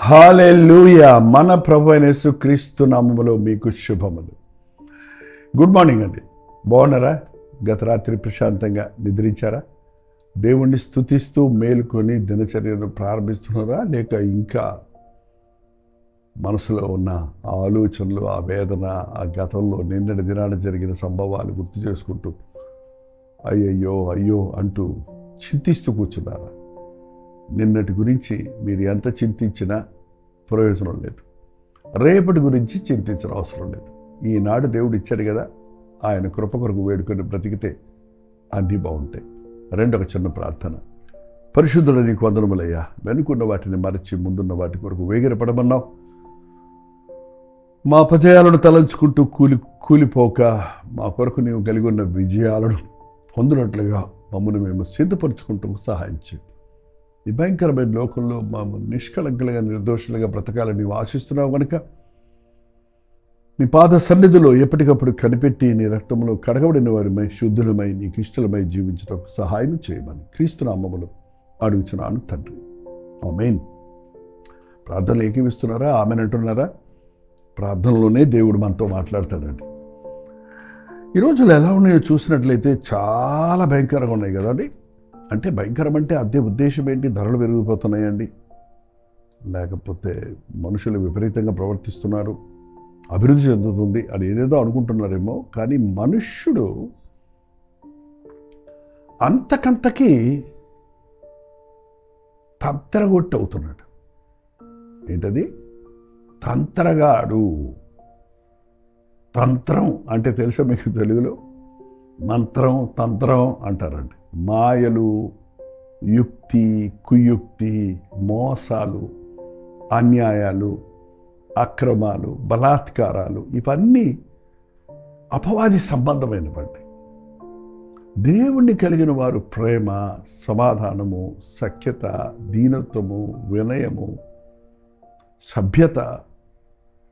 హల్లెలూయా. మన ప్రభు అయిన యేసుక్రీస్తు నామములో మీకు శుభములు. గుడ్ మార్నింగ్ అండి. బాగున్నారా? గత రాత్రి ప్రశాంతంగా నిద్రించారా? దేవుణ్ణి స్తుతిస్తూ మేలుకొని దినచర్యను ప్రారంభిస్తున్నారా? లేక ఇంకా మనసులో ఉన్న ఆ ఆలోచనలు, ఆ వేదన, ఆ గతంలో నిన్నటి దినాన జరిగిన సంభవాలు గుర్తు చేసుకుంటూ అయ్యయ్యో అయ్యో అంటూ చింతిస్తూ కూర్చున్నారా? నిన్నటి గురించి మీరు ఎంత చింతించినా ప్రయోజనం లేదు. రేపటి గురించి చింతించిన అవసరం లేదు. ఈనాడు దేవుడు ఇచ్చాడు కదా, ఆయన కృప కొరకు వేడుకొని బ్రతికితే అన్నీ బాగుంటాయి. రెండొక చిన్న ప్రార్థన. పరిశుద్ధుడు నీకు వందనములయ్యా. వెనుకున్న వాటిని మరచి ముందున్న వాటి కొరకు వేగిరపడమన్నావు. మా అపజయాలను తలంచుకుంటూ కూలిపోక మా కొరకు నీవు కలిగి ఉన్న విజయాలను పొందినట్లుగా మమ్మల్ని మేము సిద్ధపరుచుకుంటూ సహాయం చేయి. ఈ భయంకరమైన లోకంలో మేము నిష్కలంకలుగా నిర్దోషులుగా బ్రతకాలని నీవు ఆశిస్తున్నావు కనుక నీ పాద సన్నిధిలో ఎప్పటికప్పుడు కనిపెట్టి నీ రక్తంలో కడగబడిన వారిమై శుద్ధులమై నీకు ఇష్టలమై జీవించడం సహాయం చేయమని క్రీస్తు నామములో అడుగుచున్నాను తండ్రి. ఆమేన్. ప్రార్థనలు ఏకీవిస్తున్నారా? ఆమెన్ అంటున్నారా? ప్రార్థనలోనే దేవుడు మనతో మాట్లాడతాడండి. ఈ రోజులు ఎలా ఉన్నాయో చూసినట్లయితే చాలా భయంకరంగా ఉన్నాయి కదండి. అంటే భయంకరం అంటే అదే ఉద్దేశం ఏంటి? ధరలు పెరిగిపోతున్నాయండి, లేకపోతే మనుషులు విపరీతంగా ప్రవర్తిస్తున్నారు, అభివృద్ధి చెందుతుంది అని ఏదేదో అనుకుంటున్నారేమో. కానీ మనుష్యుడు అంతకంతకీ తంత్రగొట్టి అవుతున్నాడు. ఏంటది? తంత్రగాడు. తంత్రం అంటే తెలుసా మీకు? తెలుగులో మంత్రం, తంత్రం అంటారండి. మాయలు, యుక్తి, కుయుక్తి, మోసాలు, అన్యాయాలు, అక్రమాలు, బలాత్కారాలు ఇవన్నీ అపవాది సంబంధమైనవండి. దేవుణ్ణి కలిగిన వారు ప్రేమ, సమాధానము, సఖ్యత, దీనత్వము, వినయము, సభ్యత,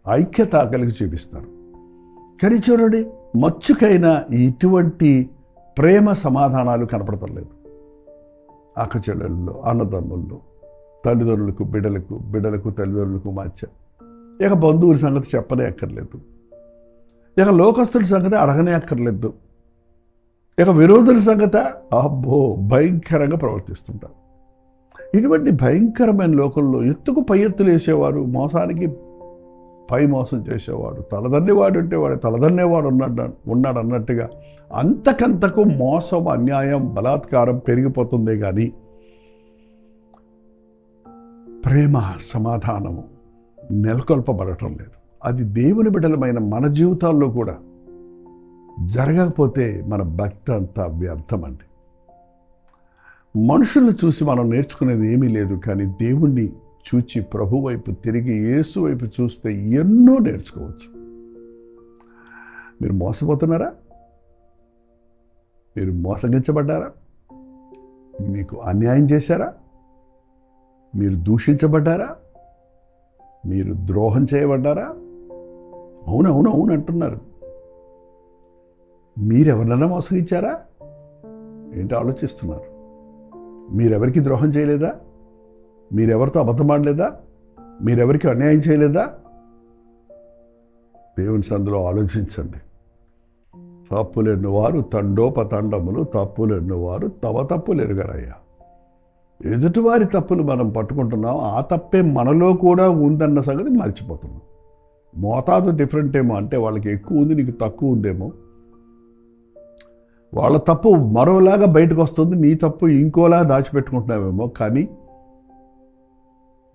ఐక్యత కలిగి చూపిస్తారు. కానీ చూడండి, మచ్చుకైనా ఇటువంటి ప్రేమ సమాధానాలు కనపడటం లేదు. అక్కచెల్లెల్లో, అన్నదమ్ముల్లో, తల్లిదండ్రులకు బిడ్డలకు, బిడ్డలకు తల్లిదండ్రులకు మధ్య. ఇక బంధువుల సంగతి చెప్పనే అక్కర్లేదు. ఇక లోకస్తుల సంగతి అడగనే అక్కర్లేదు. ఇక విరోధుల సంగతి అబ్బో భయంకరంగా ప్రవర్తిస్తుంటారు. ఇటువంటి భయంకరమైన లోకంలో ఎత్తుకు పై ఎత్తులు వేసేవారు, మోసానికి పై మోసం చేసేవాడు, తలదన్నేవాడు ఉంటే వాడు తలదన్నేవాడు ఉన్నాడు అన్నట్టుగా అంతకంతకు మోసం, అన్యాయం, బలాత్కారం పెరిగిపోతుందే కానీ ప్రేమ, సమాధానము నెలకొల్పబడటం లేదు. అది దేవుని బిడ్డలమైన మన జీవితాల్లో కూడా జరగకపోతే మన భక్తి అంతా వ్యర్థమండి. మనుషులను చూసి మనం నేర్చుకునేది ఏమీ లేదు. కానీ దేవుణ్ణి చూచి ప్రభు వైపు తిరిగి యేసు వైపు చూస్తే ఎన్నో నేర్చుకోవచ్చు. మీరు మోసపోతున్నారా? మీరు మోసగించబడ్డారా? మీకు అన్యాయం చేశారా? మీరు దూషించబడ్డారా? మీరు ద్రోహం చేయబడ్డారా? అవునవును అవును అంటున్నారు. మీరెవరినైనా మోసగించారా? ఏంటి ఆలోచిస్తున్నారు? మీరెవరికి ద్రోహం చేయలేదా? మీరెవరితో అబద్ధం ఆడలేదా? మీరెవరికి అన్యాయం చేయలేదా? దేవుని సందులో ఆలోచించండి. తప్పులెన్నువారు తండోపతండములు, తప్పులెన్నువారు తమ తప్పులు ఎరుగరయ్యా. ఎదుటివారి తప్పులు మనం పట్టుకుంటున్నాం, ఆ తప్పే మనలో కూడా ఉందన్న సంగతి మర్చిపోతున్నాం. మోతాదు డిఫరెంట్ ఏమో, అంటే వాళ్ళకి ఎక్కువ ఉంది, నీకు తక్కువ ఉందేమో. వాళ్ళ తప్పు మరోలాగా బయటకు వస్తుంది, నీ తప్పు ఇంకోలా దాచిపెట్టుకుంటున్నావేమో. కానీ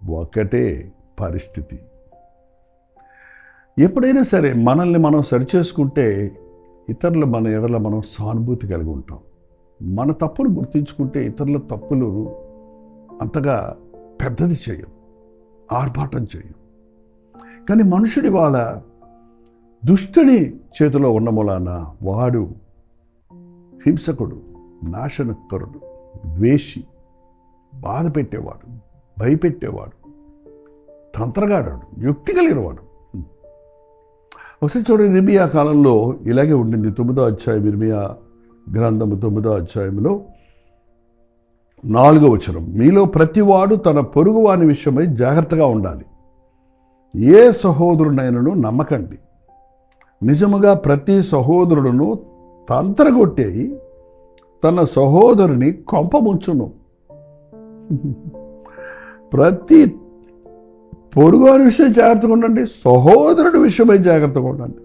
ఒకటే పరిస్థితి. ఎప్పుడైనా సరే మనల్ని మనం సరిచేసుకుంటే ఇతరుల మన ఎడల మనం సానుభూతి కలిగి ఉంటాం. మన తప్పును గుర్తించుకుంటే ఇతరుల తప్పులు అంతగా పెద్దది చేయం, ఆర్భాటం చేయం. కానీ మనుషుడి వాళ్ళ దుష్టుని చేతిలో ఉన్న మూలాన వాడు హింసకుడు, నాశనకరుడు, ద్వేషి, బాధ పెట్టేవాడు, భయపెట్టేవాడు, తంత్రగాడు, యుక్తి కలిగినవాడు. ఒకసారి చూడండి, ఇర్మియా కాలంలో ఇలాగే ఉండింది. 9వ అధ్యాయం, ఇర్మియా గ్రంథము 9వ అధ్యాయంలో 4వ వచనం, మీలో ప్రతివాడు తన పొరుగువాని విషయమై జాగ్రత్తగా ఉండాలి. ఏ సహోదరునైనను నమ్మకండి. నిజముగా ప్రతి సహోదరుడును తంత్రగొట్టేయి తన సహోదరుని కొంపముంచును. ప్రతి పొరుగువారి విషయం జాగ్రత్తగా ఉండండి, సహోదరుడి విషయమై జాగ్రత్తగా ఉండండి.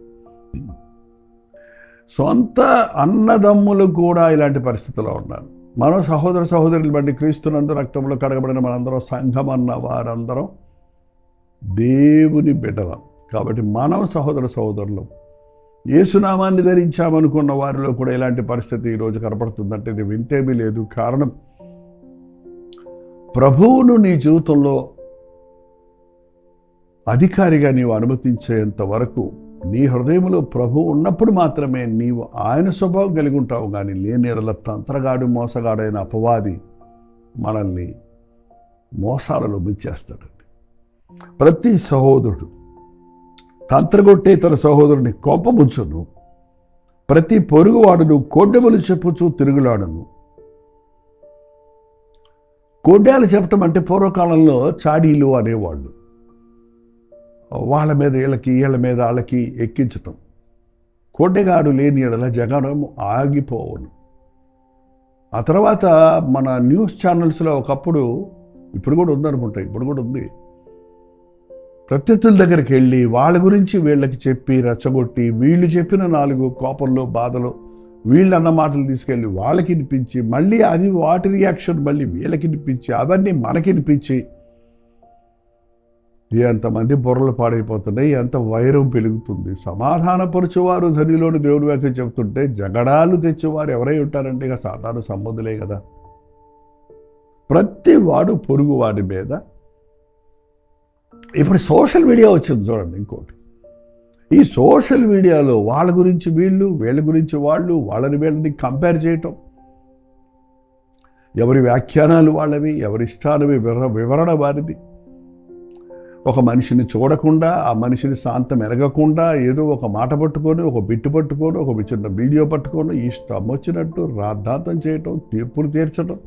సొంత అన్నదమ్ములు కూడా ఇలాంటి పరిస్థితుల్లో ఉన్నారు. మనం సహోదరులు బట్టి క్రీస్తునందు రక్తంలో కడగబడిన మనందరం, సంఘం అన్న వారందరం దేవుని బిడ్డలం. కాబట్టి మనం సహోదరులు యేసునామాన్ని ధరించామనుకున్న వారిలో కూడా ఇలాంటి పరిస్థితి ఈరోజు కనపడుతుందంటే ఇది వింతేమీ లేదు. కారణం, ప్రభువును నీ జీవితంలో అధికారిగా నీవు అనుమతించేంత వరకు నీ హృదయంలో ప్రభు ఉన్నప్పుడు మాత్రమే నీవు ఆయన స్వభావం కలిగి ఉంటావు. కానీ లేని ఎడల తంత్రగాడు, మోసగాడైన అపవాది మనల్ని మోసాలలో ముంచేస్తాడండి. ప్రతి సహోదరుడు తంత్రగొట్టే తన సహోదరుని కోపముంచును, ప్రతి పొరుగువాడును కోడ్డెములు చెప్పుచూ తిరుగులాడను. కోడ్యాలు చెప్పటం అంటే పూర్వకాలంలో చాడీలు అనేవాళ్ళు. వాళ్ళ మీద వీళ్ళ మీద వాళ్ళకి ఎక్కించటం. కోటెగాడు లేని ఎడల జగడం ఆగిపోవును. ఆ తర్వాత మన న్యూస్ ఛానల్స్లో ఒకప్పుడు, ఇప్పుడు కూడా ఉందనుకుంటా, ఇప్పుడు కూడా ఉంది, ప్రత్యర్థుల దగ్గరికి వెళ్ళి వాళ్ళ గురించి వీళ్ళకి చెప్పి రెచ్చగొట్టి, వీళ్ళు చెప్పిన 4 కోపంలో బాధలో వీళ్ళు అన్న మాటలు తీసుకెళ్ళి వాళ్ళకి వినిపించి, మళ్ళీ అది వాటి రియాక్షన్ మళ్ళీ వీళ్ళకి వినిపించి, అవన్నీ మనకి వినిపించి ఎంతమంది బుర్రలు పాడైపోతున్నాయి, ఎంత వైరం పెరుగుతుంది. సమాధానపరచువారు ధనిలోని దేవుడి వాక్యం చెబుతుంటే జగడాలు తెచ్చేవారు ఎవరై ఉంటారంటే ఇక సాధారణ సంబంధులే కదా. ప్రతి వాడు పొరుగు వాడి మీద. ఇప్పుడు సోషల్ మీడియా వచ్చింది చూడండి. ఇంకోటి, ఈ సోషల్ మీడియాలో వాళ్ళ గురించి వీళ్ళు, వీళ్ళ గురించి వాళ్ళు, వాళ్ళని వీళ్ళని కంపేర్ చేయటం, ఎవరి వ్యాఖ్యానాలు వాళ్ళవి, ఎవరి ఇష్టాలవి వివరణ వారిది. ఒక మనిషిని చూడకుండా, ఆ మనిషిని శాంతం ఎరగకుండా, ఏదో ఒక మాట పట్టుకొని, ఒక బిట్టు పట్టుకొని, ఒక చిన్న వీడియో పట్టుకొని ఇష్టం వచ్చినట్టు రాద్ధాంతం చేయటం, తీర్పులు తీర్చడం,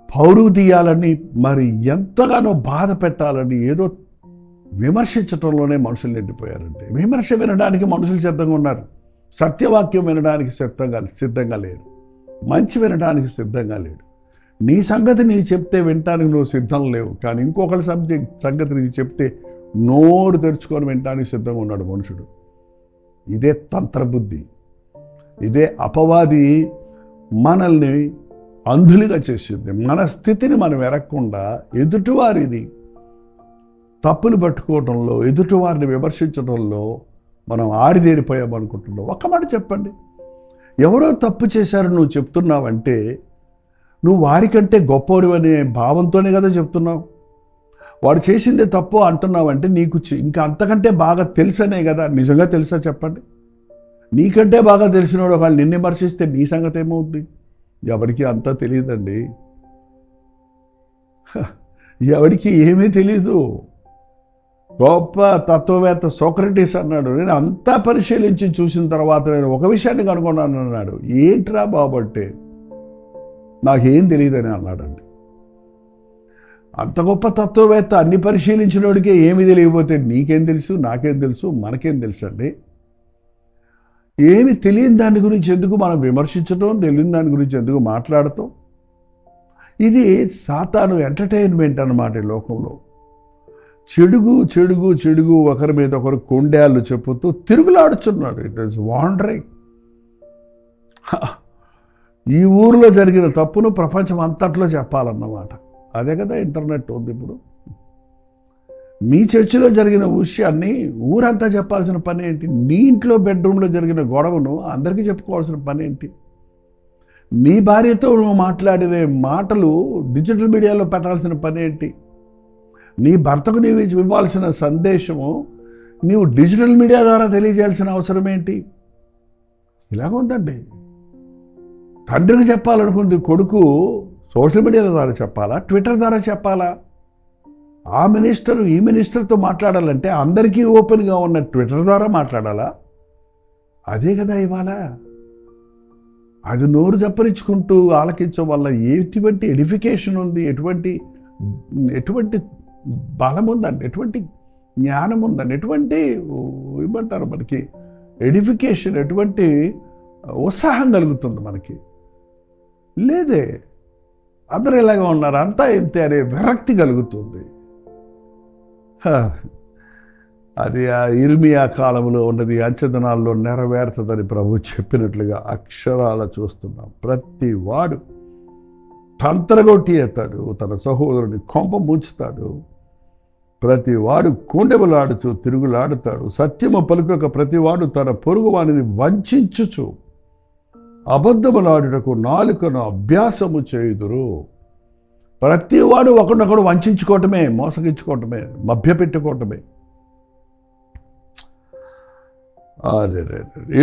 పౌరువు తీయాలని, మరి ఎంతగానో బాధ పెట్టాలని ఏదో విమర్శించడంలోనే మనుషులు నిండిపోయారంటే. విమర్శ వినడానికి మనుషులు సిద్ధంగా ఉన్నారు, సత్యవాక్యం వినడానికి సిద్ధంగా లేరు, మంచి వినడానికి సిద్ధంగా లేడు. నీ సంగతి నీకు చెప్తే వినటానికి నువ్వు సిద్ధం లేవు, కానీ ఇంకొకరి సంగతి నీకు చెప్తే నోరు తెరుచుకొని వినటానికి సిద్ధంగా ఉన్నాడు మనుషుడు. ఇదే తంత్రబుద్ధి, ఇదే అపవాది మనల్ని అంధులుగా చేసింది. మన స్థితిని మనం ఎరగకుండా ఎదుటివారిని తప్పులు పట్టుకోవడంలో, ఎదుటివారిని విమర్శించడంలో మనం ఆరిదేరిపోయామనుకుంటున్నాం. ఒక్క మాట చెప్పండి, ఎవరో తప్పు చేశారు నువ్వు చెప్తున్నావంటే నువ్వు వారికంటే గొప్పవాడు అనే భావంతోనే కదా చెప్తున్నావు. వాడు చేసిందే తప్పు అంటున్నావంటే నీకు ఇంకా అంతకంటే బాగా తెలుసనే కదా. నిజంగా తెలుసా చెప్పండి? నీకంటే బాగా తెలిసినవాడు ఒకళ్ళు నిన్ను విమర్శిస్తే నీ సంగతి ఏమవుద్ది? ఎవరికి అంతా తెలియదండి, ఎవరికి ఏమీ తెలీదు. గొప్ప తత్వవేత్త సోక్రటీస్ అన్నాడు, నేను అంతా పరిశీలించి చూసిన తర్వాత నేను ఒక విషయాన్ని కనుగొన్నాను అన్నాడు. ఏంట్రా బాబట్టే, నాకేం తెలియదని అన్నాడండి. అంత గొప్ప తత్వవేత్త అన్ని పరిశీలించినోడికే ఏమి తెలియకపోతే నీకేం తెలుసు, నాకేం తెలుసు, మనకేం తెలుసు అండి? ఏమి తెలియని దాని గురించి ఎందుకు మనం విమర్శించడం, తెలియని దాని గురించి ఎందుకు మాట్లాడటం? ఇది సాతాను ఎంటర్టైన్మెంట్ అన్నమాట. ఈ లోకంలో చెడుగు చెడుగు చెడుగు ఒకరి మీద ఒకరు కొండేళ్ళు చెప్పుతూ తిరుగులాడుచున్నాడు. It is wandering. ఈ ఊరిలో జరిగిన తప్పును ప్రపంచం అంతట్లో చెప్పాలన్నమాట. అదే కదా ఇంటర్నెట్ ఉంది ఇప్పుడు. మీ చర్చిలో జరిగిన విషయాన్ని ఊరంతా చెప్పాల్సిన పని ఏంటి? నీ ఇంట్లో బెడ్రూమ్లో జరిగిన గొడవను అందరికీ చెప్పుకోవాల్సిన పని ఏంటి? నీ భార్యతో నువ్వు మాట్లాడిన మాటలు డిజిటల్ మీడియాలో పెట్టాల్సిన పని ఏంటి? నీ భర్తకు నీవు ఇవ్వాల్సిన సందేశము నీవు డిజిటల్ మీడియా ద్వారా తెలియజేయాల్సిన అవసరం ఏంటి? ఇలాగ ఉందండి. తండ్రికి చెప్పాలనుకుంది కొడుకు సోషల్ మీడియా ద్వారా చెప్పాలా, ట్విట్టర్ ద్వారా చెప్పాలా? ఆ మినిస్టర్ ఈ మినిస్టర్తో మాట్లాడాలంటే అందరికీ ఓపెన్గా ఉన్న ట్విట్టర్ ద్వారా మాట్లాడాలా? అదే కదా ఇవాళ. అది నోరు జప్పరించుకుంటూ ఆలకించడం వల్ల ఎటువంటి ఎడిఫికేషన్ ఉంది, ఎటువంటి బలం ఉందండి, ఎటువంటి జ్ఞానం ఉందండి, ఎటువంటి ఏమంటారు మనకి ఎడిఫికేషన్, ఎటువంటి ఉత్సాహం కలుగుతుంది మనకి? లేదే. అందరూ ఇలాగా ఉన్నారు, అంతా ఇంతే అనే విరక్తి కలుగుతుంది. అది ఆ ఇర్మియా కాలంలో ఉన్నది అంచెదనాల్లో నెరవేరుతుందని ప్రభు చెప్పినట్లుగా అక్షరాల చూస్తున్నాం. ప్రతి వాడు తంత్రగొట్టి ఎత్తాడు, తన సహోదరుని కొంప ముంచుతాడు. ప్రతి వాడు కొండెములాడుచు తిరుగులాడుతాడు. సత్యము పలుకక ప్రతివాడు తన పొరుగు వానిని వంచుచు అబద్ధములాడుటకు నాలుకను అభ్యాసము చేయుదురు. ప్రతివాడు ఒకరినొకడు వంచుకోవటమే, మోసగించుకోవటమే, మభ్యపెట్టుకోవటమే.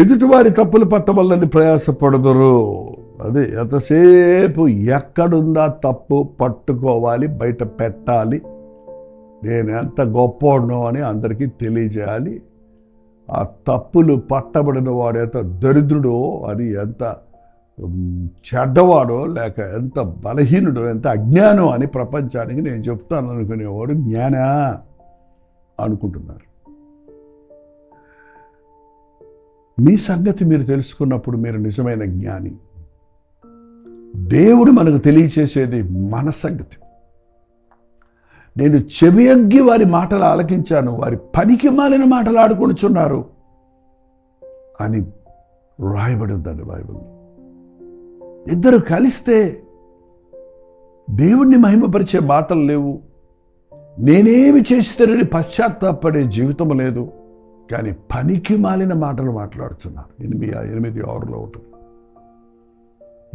ఎదుటివారి తప్పులు పట్టవల్లని ప్రయాసపడదురు. అదే ఎంతసేపు ఎక్కడుందా తప్పు పట్టుకోవాలి, బయట పెట్టాలి, నేను ఎంత గొప్పవాడినో అని అందరికీ తెలియజేయాలి. ఆ తప్పులు పట్టబడిన వాడు ఎంత దరిద్రుడో, అది ఎంత చెడ్డవాడో, లేక ఎంత బలహీనుడో, ఎంత అజ్ఞానం అని ప్రపంచానికి నేను చెప్తాను అనుకునేవాడు జ్ఞానా అనుకుంటున్నారు. మీ సంగతి మీరు తెలుసుకున్నప్పుడు మీరు నిజమైన జ్ఞాని. దేవుడు మనకు తెలియచేసేది మన సంగతి. నేను చెవియగ్గి వారి మాటలు ఆలకించాను, వారి పనికి మాలిన మాటలు ఆడుకొనిచున్నారు అని రాయబడి ఉందండి బైబిల్. ఇద్దరు కలిస్తే దేవుణ్ణి మహిమపరిచే మాటలు లేవు. నేనేమి చేస్తానని పశ్చాత్తాపడే జీవితం లేదు. కానీ పనికి మాలిన మాటలు మాట్లాడుతున్నారు. 8:6 ఉంటుంది.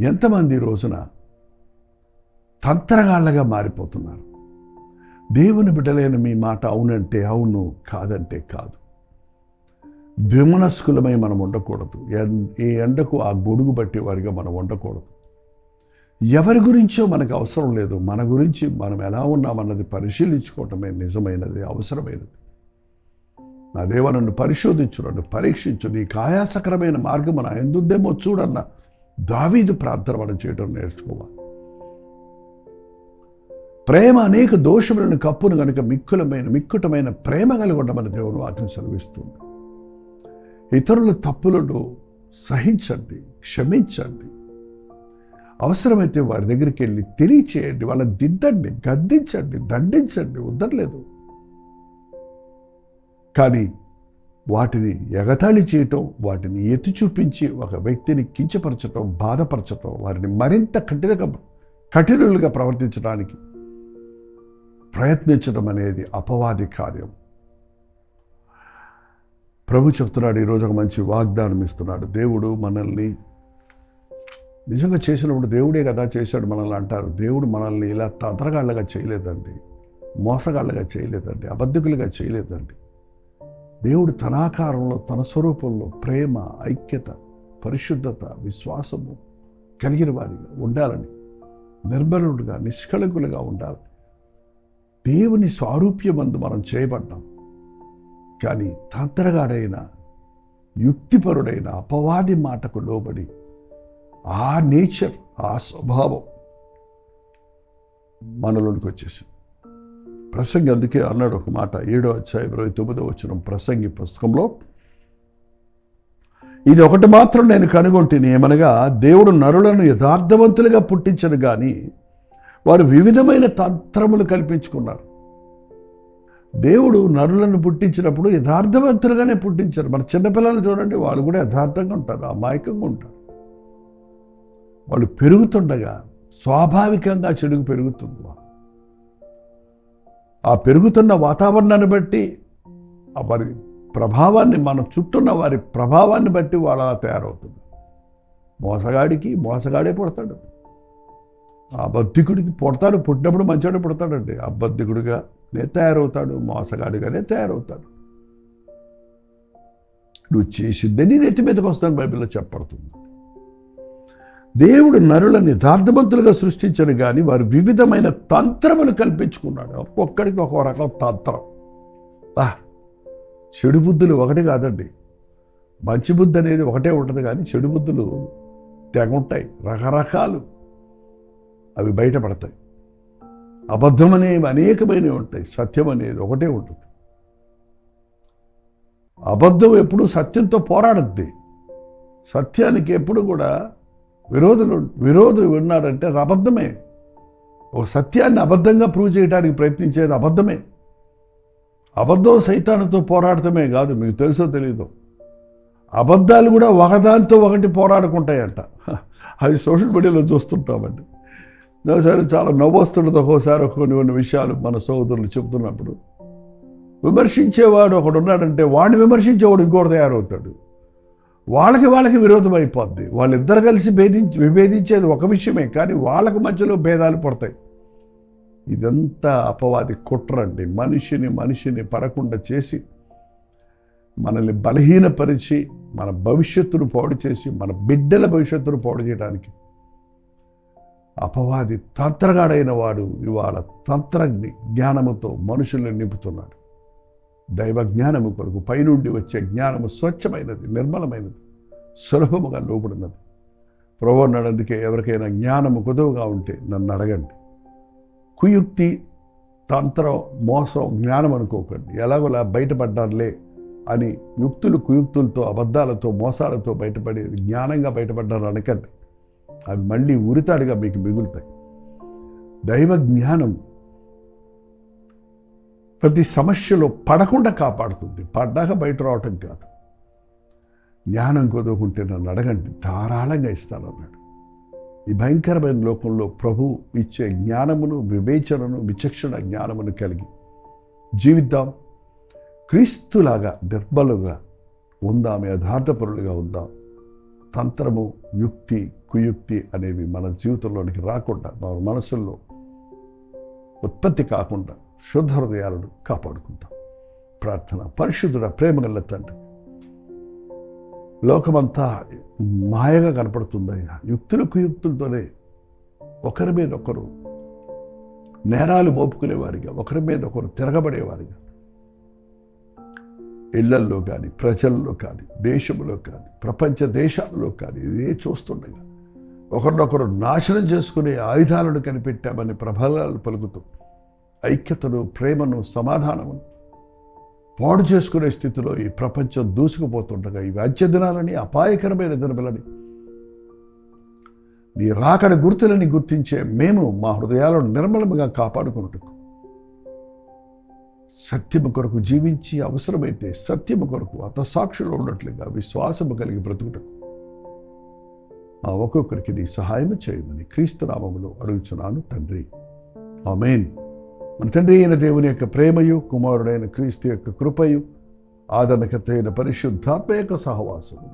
ఎంతమంది రోజున తంత్రగాళ్ళగా మారిపోతున్నారు. దేవుని బిడ్డలైన మీ మాట అవునంటే అవును, కాదంటే కాదు. ద్విమనస్కులమై మనం ఉండకూడదు. ఏ ఎండకు ఆ గొడుగు బట్టి వారిగా మనం ఉండకూడదు. ఎవరి గురించో మనకు అవసరం లేదు. మన గురించి మనం ఎలా ఉన్నామన్నది పరిశీలించుకోవటమే నిజమైనది, అవసరమైనది. నా దేవా, నన్ను పరిశోధించు, నన్ను పరీక్షించు, నీకు ఆయాసకరమైన మార్గం నా ఎందుందేమో చూడన్న దావీదు ప్రార్థన మనం చేయడం నేర్చుకోవాలి. ప్రేమ అనేక దోషములను కప్పును కనుక మిక్కుటమైన ప్రేమ కలిగి ఉండమని దేవుడు వాక్యం సెలవిస్తుంది. ఇతరుల తప్పులను సహించండి, క్షమించండి. అవసరమైతే వారి దగ్గరికి వెళ్ళి తెలియచేయండి, వాళ్ళని దిద్దండి, గద్దించండి, దండించండి, వద్దర్లేదు. కానీ వాటిని ఎగతాళి చేయటం, వాటిని ఎత్తి చూపించి ఒక వ్యక్తిని కించపరచటం, బాధపరచటం, వారిని మరింత కఠినులుగా ప్రవర్తించడానికి ప్రయత్నించడం అనేది అపవాది కార్యం. ప్రభు చెప్తున్నాడు, ఈరోజు ఒక మంచి వాగ్దానం ఇస్తున్నాడు. దేవుడు మనల్ని నిజంగా చేసినప్పుడు దేవుడే కదా చేశాడు మనల్ని అంటారు. దేవుడు మనల్ని ఇలా తంత్రగాళ్ళగా చేయలేదండి, మోసగాళ్ళగా చేయలేదండి, అబద్ధికులుగా చేయలేదండి. దేవుడు తన ఆకారంలో, తన స్వరూపంలో ప్రేమ, ఐక్యత, పరిశుద్ధత, విశ్వాసము కలిగిన వారిగా ఉండాలని, నిర్మలుడుగా, నిష్కళంకులుగా ఉండాలి. దేవుని స్వారూప్యమందు మనం చేయబడ్డాం. కానీ తంత్రగాడైన, యుక్తిపరుడైన అపవాది మాటకు లోబడి ఆ నేచర్, ఆ స్వభావం మనలోనికి వచ్చేసింది. ప్రసంగి అందుకే అన్నాడు ఒక మాట, 7వ అధ్యాయం 29వ వచనం ప్రసంగి పుస్తకంలో, ఇది ఒకటి మాత్రం నేను కనుగొంటిని, ఏమనగా దేవుడు నరులను యథార్థవంతులుగా పుట్టించను కానీ వారు వివిధమైన తంత్రములు కల్పించుకున్నారు. దేవుడు నరులను పుట్టించినప్పుడు యథార్థవంతులుగానే పుట్టించారు. మన చిన్నపిల్లలు చూడండి, వాళ్ళు కూడా యథార్థంగా ఉంటారు, అమాయకంగా ఉంటారు. వాళ్ళు పెరుగుతుండగా స్వాభావికంగా చెడుగు పెరుగుతుంది. ఆ పెరుగుతున్న వాతావరణాన్ని బట్టి వారి ప్రభావాన్ని, మన చుట్టూన్న వారి ప్రభావాన్ని బట్టి వాళ్ళ తయారవుతుంది. మోసగాడే పుడతాడు, అబద్ధికుడికి పుడతాడు, పుట్టినప్పుడు మంచివాడు పుడతాడండి. అబద్ధికుడిగా, తయారవుతాడు, మోసగాడిగానే తయారవుతాడు. నువ్వు చేసిందే నీ నెత్తి మీదకి వస్తాను బైబిల్లో చెప్పబడుతుంది. దేవుడు నరులని యథార్థవంతులుగా సృష్టించను కానీ వారు వివిధమైన తంత్రములు కల్పించుకున్నాడు. ఒక్కొక్కడికి ఒక రకం తంత్రం. చెడు బుద్ధులు ఒకటి కాదండి, మంచి బుద్ధి అనేది ఒకటే ఉంటుంది, కానీ చెడు బుద్ధులు తెగ ఉంటాయి, రకరకాలు. అవి బయటపడతాయి. అబద్ధం అనేవి అనేకమైనవి ఉంటాయి, సత్యం అనేది ఒకటే ఉంటుంది. అబద్ధం ఎప్పుడు సత్యంతో పోరాడద్ది. సత్యానికి ఎప్పుడు కూడా విరోధులు ఉన్నారంటే అది అబద్ధమే. ఒక సత్యాన్ని అబద్ధంగా ప్రూవ్ చేయడానికి ప్రయత్నించేది అబద్ధమే. అబద్ధం సైతానుతో పోరాడటమే కాదు, మీకు తెలుసో తెలీదు, అబద్ధాలు కూడా ఒకదానితో ఒకటి పోరాడుకుంటాయంట. అది సోషల్ మీడియాలో చూస్తుంటామండి. ఒకసారి చాలా నవ్వొస్తుండదు. ఒక్కోసారి కొన్ని విషయాలు మన సోదరులు చెబుతున్నప్పుడు విమర్శించేవాడు ఒకడు ఉన్నాడంటే వాడిని విమర్శించేవాడు ఇంకోటి తయారవుతాడు. వాళ్ళకి విరోధం అయిపోద్ది. వాళ్ళిద్దరు కలిసి విభేదించేది ఒక విషయమే, కానీ వాళ్ళకి మధ్యలో భేదాలు పడతాయి. ఇదంతా అపవాది కుట్రండి. మనిషిని పడకుండా చేసి మనల్ని బలహీనపరిచి మన భవిష్యత్తును పాడు చేసి మన బిడ్డల భవిష్యత్తును పాడు చేయడానికి అపవాది తంత్రగాడైన వాడు ఇవాళ తంత్రజ్ఞి జ్ఞానముతో మనుషుల్ని నింపుతున్నాడు. దైవ జ్ఞానము కొరకు పైనుండి వచ్చే జ్ఞానము స్వచ్ఛమైనది, నిర్మలమైనది, సులభముగా లోబడినది. ప్రభువు అన్నాడు, అందుకే ఎవరికైనా జ్ఞానము కొదువుగా ఉంటే నన్ను అడగండి. కుయుక్తి, తంత్రం, మోసం జ్ఞానం అనుకోకండి. ఎలాగోలా బయటపడ్డారులే అని కుయుక్తులతో, అబద్ధాలతో, మోసాలతో బయటపడి జ్ఞానంగా బయటపడ్డారు అనకండి. అవి మళ్ళీ ఉరితాడుగా మీకు మిగులుతాయి. దైవ జ్ఞానం ప్రతి సమస్యలో పడకుండా కాపాడుతుంది, పడ్డాక బయట రావటం కాదు. జ్ఞానం కొదువుకుంటే నన్ను అడగండి, ధారాళంగా ఇస్తానన్నాడు. ఈ భయంకరమైన లోకంలో ప్రభు ఇచ్చే జ్ఞానమును, వివేచనను, విచక్షణ జ్ఞానమును కలిగి జీవిద్దాం. క్రీస్తులాగా నిర్మలుగా ఉందాం, యథార్థపరులుగా ఉందాం. తంత్రము, యుక్తి, కుయుక్తి అనేవి మన జీవితంలోనికి రాకుండా, మన మనసుల్లో ఉత్పత్తి కాకుండా శుద్ధ హృదయాలను కాపాడుకుందాం. ప్రార్థన. పరిశుద్ధుడ, ప్రేమగల తండ్రి, లోకమంతా మాయగా కనపడుతుందయ్యా. కుయుక్తులతోనే ఒకరి మీద ఒకరు నేరాలు మోపుకునేవారిగా, ఒకరి మీద ఒకరు తిరగబడేవారిగా, ఇళ్లల్లో కానీ, ప్రజల్లో కానీ, దేశంలో కానీ, ప్రపంచ దేశాలలో కానీ ఇదే చూస్తుండగా ఒకరినొకరు నాశనం చేసుకునే ఆయుధాలను కనిపెట్టామని ప్రబలాలు పలుకుతూ ఐక్యతను, ప్రేమను, సమాధానమును పాడు చేసుకునే స్థితిలో ఈ ప్రపంచం దూసుకుపోతుండగా ఈ వ్యాజ్య దినాలని, అపాయకరమైన దినములని, నీ రాకడ గుర్తులని గుర్తించే మేము మా హృదయాలను నిర్మలముగా కాపాడుకున్నట్టుకు, సత్యము కొరకు జీవించి అవసరమైతే సత్యము కొరకు హతసాక్షులు ఉన్నట్లుగా విశ్వాసము కలిగి బ్రతుకుటకు ఆ ఒక్కొక్కరికి నీ సహాయం చేయమని క్రీస్తు నామములో అడుగుచున్నాను తండ్రి. ఆమేన్. మన తండ్రి అయిన దేవుని యొక్క ప్రేమయు, కుమారుడైన క్రీస్తు యొక్క కృపయు, ఆదరణకర్త అయిన పరిశుద్ధాత్మ యొక్క సహవాసము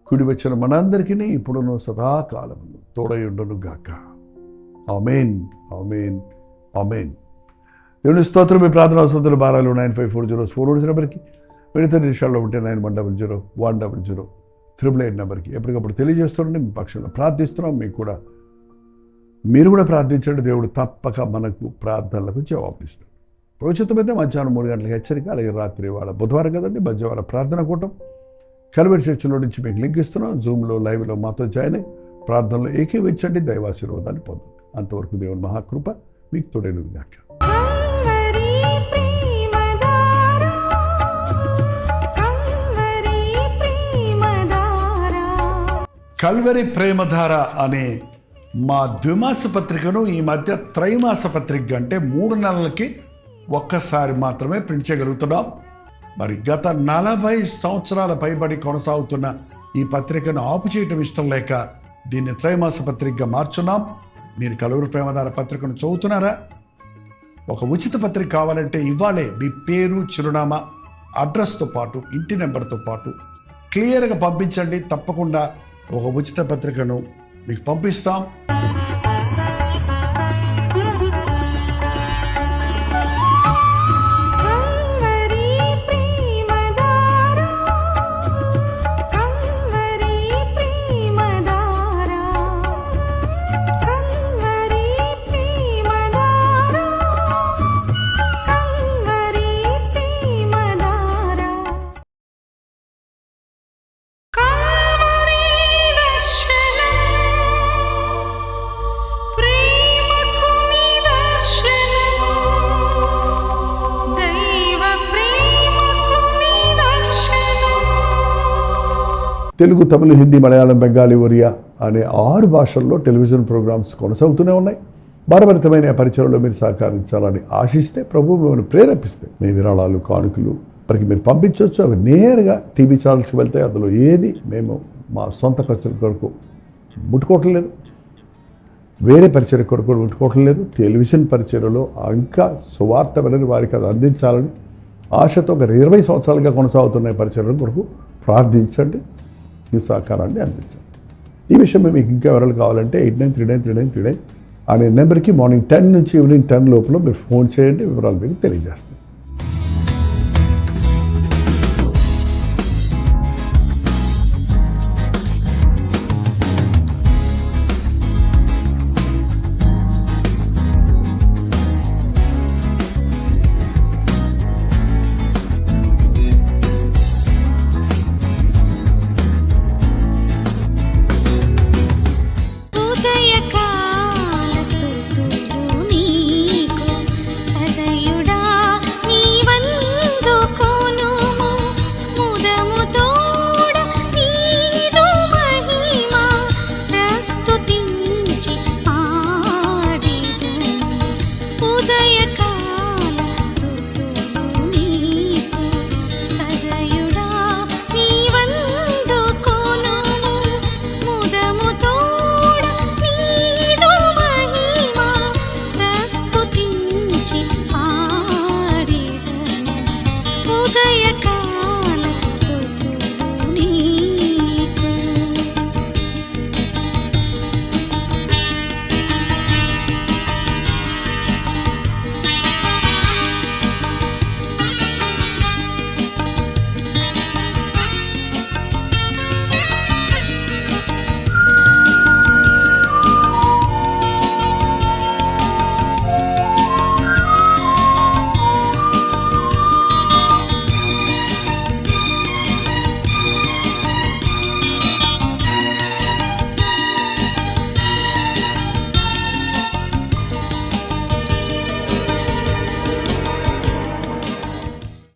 కుడి వచ్చిన మనందరికీ ఇప్పుడును సదాకాలమును తోడయుండును గాక. ఆమేన్, ఆమేన్, ఆమేన్. దేవుని స్తోత్రం. మీ ప్రార్థన అవసరాలు భారాలు 9540 నెంబర్కి, మిగతా దేశాల్లో ఉంటే 9100 నెంబర్కి ఎప్పటికప్పుడు తెలియజేస్తుండే మీ పక్షంలో ప్రార్థిస్తున్నాం. మీరు కూడా ప్రార్థించండి. దేవుడు తప్పక మనకు ప్రార్థనలకు జవాబిస్తాడు. ప్రోచితమైతే మధ్యాహ్నం 3 గంటలకు హెచ్చరిక, అలాగే రాత్రి వాళ్ళ బుధవారం కదండి మధ్యవారం ప్రార్థన కూటం కల్వరి చర్చిలో నుంచి మీకు లింక్ ఇస్తున్నాం. జూమ్లో, లైవ్లో మాతో జాయిన్ అయ్యి ప్రార్థనలో ఏకీవించండి, దైవాశీర్వాదాన్ని పొందండి. అంతవరకు దేవుని మహాకృప మీకు తోడైనది గాక. కల్వరి ప్రేమధార అనే మా ద్విమాస పత్రికను ఈ మధ్య త్రైమాస పత్రిక అంటే 3 నెలలకి ఒక్కసారి మాత్రమే ప్రింట్ చేయగలుగుతున్నాం. మరి గత 40 సంవత్సరాల పైబడి కొనసాగుతున్న ఈ పత్రికను ఆపు చేయటం ఇష్టం లేక దీన్ని త్రైమాస పత్రికగా మార్చున్నాం. మీరు కల్వరి ప్రేమధార పత్రికను చదువుతున్నారా? ఒక ఉచిత పత్రిక కావాలంటే ఇవ్వాలే మీ పేరు, చిరునామా, అడ్రస్తో పాటు ఇంటి నెంబర్తో పాటు క్లియర్గా పంపించండి. తప్పకుండా ఒక ఉచిత పత్రికను మీకు పంపిస్తాం. తెలుగు, తమిళ, హిందీ, మలయాళం, బెంగాలీ, ఒరియా అనే 6 భాషల్లో టెలివిజన్ ప్రోగ్రామ్స్ కొనసాగుతూనే ఉన్నాయి. భారభరితమైన పరిచయంలో మీరు సహకరించాలని ఆశిస్తే, ప్రభు మిమ్మల్ని ప్రేరేపిస్తే మీ విరాళాలు, కానుకలు మనకి మీరు పంపించవచ్చు. అవి నేరుగా టీవీ ఛానల్స్కి వెళ్తాయి. అందులో ఏది మేము మా సొంత ఖర్చుల కొరకు ముట్టుకోవటం లేదు, వేరే పరిచయ కొరకు ముట్టుకోవటం లేదు. టెలివిజన్ పరిచయలో ఇంకా సువార్త వినని వారికి అది అందించాలని ఆశతో ఒక 20 సంవత్సరాలుగా కొనసాగుతున్న పరిచయం కొరకు ప్రార్థించండి, మీ సహకారాన్ని అందించండి. ఈ విషయం మీకు ఇంకా వివరాలు కావాలంటే 89393939 అనే నెంబర్కి మార్నింగ్ 10 నుంచి ఈవినింగ్ 10 లోపల మీరు ఫోన్ చేయండి, వివరాలు మీకు తెలియజేస్తాం.